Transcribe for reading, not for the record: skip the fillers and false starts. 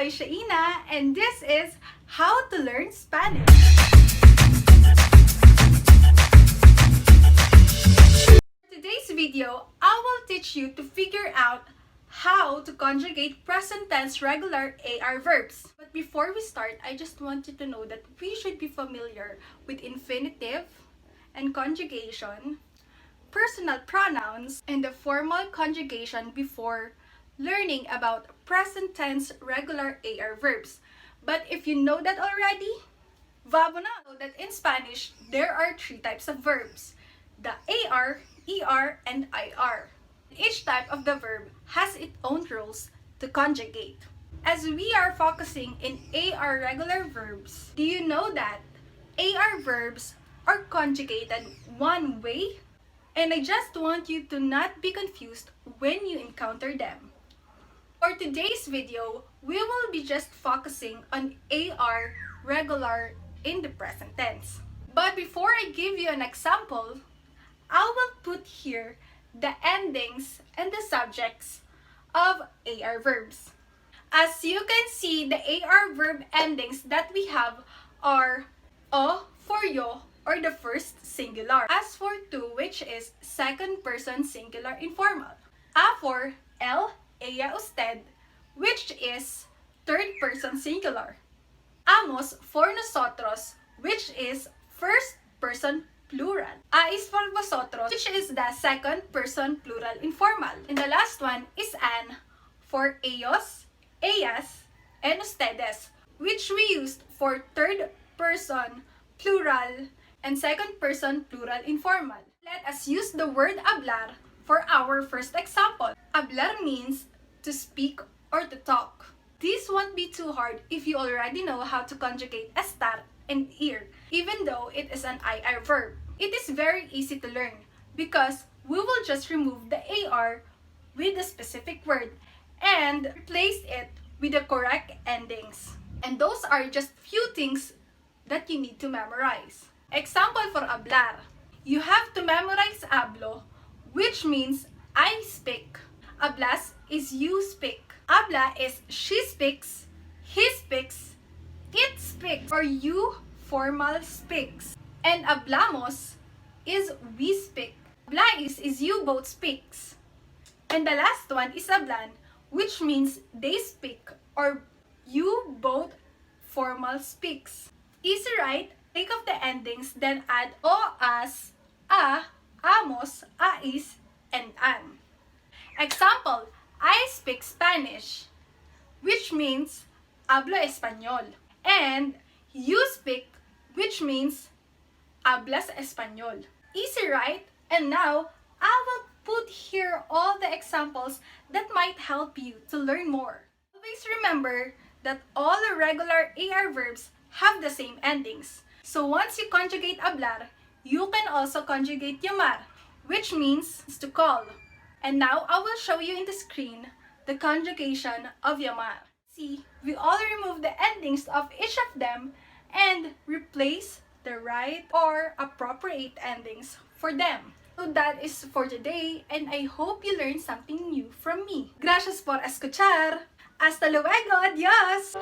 Soy Shaina, and this is How to Learn Spanish. For today's video, I will teach you to figure out how to conjugate present tense regular AR verbs. But before we start, I just want you to know that we should be familiar with infinitive and conjugation, personal pronouns, and the formal conjugation before learning about present tense regular AR verbs. But if you know that already, vamos na! Know that in Spanish, there are three types of verbs: the AR, ER, and IR. Each type of the verb has its own rules to conjugate. As we are focusing in AR regular verbs, do you know that AR verbs are conjugated one way? And I just want you to not be confused when you encounter them. For today's video, we will be just focusing on AR regular in the present tense. But before I give you an example, I will put here the endings and the subjects of AR verbs. As you can see, the AR verb endings that we have are o for yo, or the first singular. As for tu, which is second person singular informal. A for el, ella, usted, which is third person singular. Amos for nosotros, which is first person plural. A is for vosotros, which is the second person plural informal. And the last one is an for ellos, ellas, and ustedes, which we used for third person plural and second person plural informal. Let us use the word hablar for our first example. Hablar means to speak or to talk. This won't be too hard if you already know how to conjugate estar and ir, even though it is an IR verb. It is very easy to learn because we will just remove the AR with a specific word and replace it with the correct endings. And those are just few things that you need to memorize. Example for hablar. You have to memorize hablo, which means I speak. Hablas is you speak. Habla is she speaks, he speaks, it speaks, or you formal speaks. And hablamos is we speak. Hablais is you both speaks. And the last one is hablan, which means they speak or you both formal speaks. Easy, right? Think of the endings, then add o, as, a, amos, ais, and an. Example, I speak Spanish, which means hablo español. And you speak, which means hablas español. Easy, right? And now, I will put here all the examples that might help you to learn more. Always remember that all the regular AR verbs have the same endings. So once you conjugate hablar, you can also conjugate llamar, which means to call. And now I will show you in the screen the conjugation of llamar. See, we all remove the endings of each of them and replace the right or appropriate endings for them. So that is for today, and I hope you learned something new from me. Gracias por escuchar. Hasta luego. Adiós.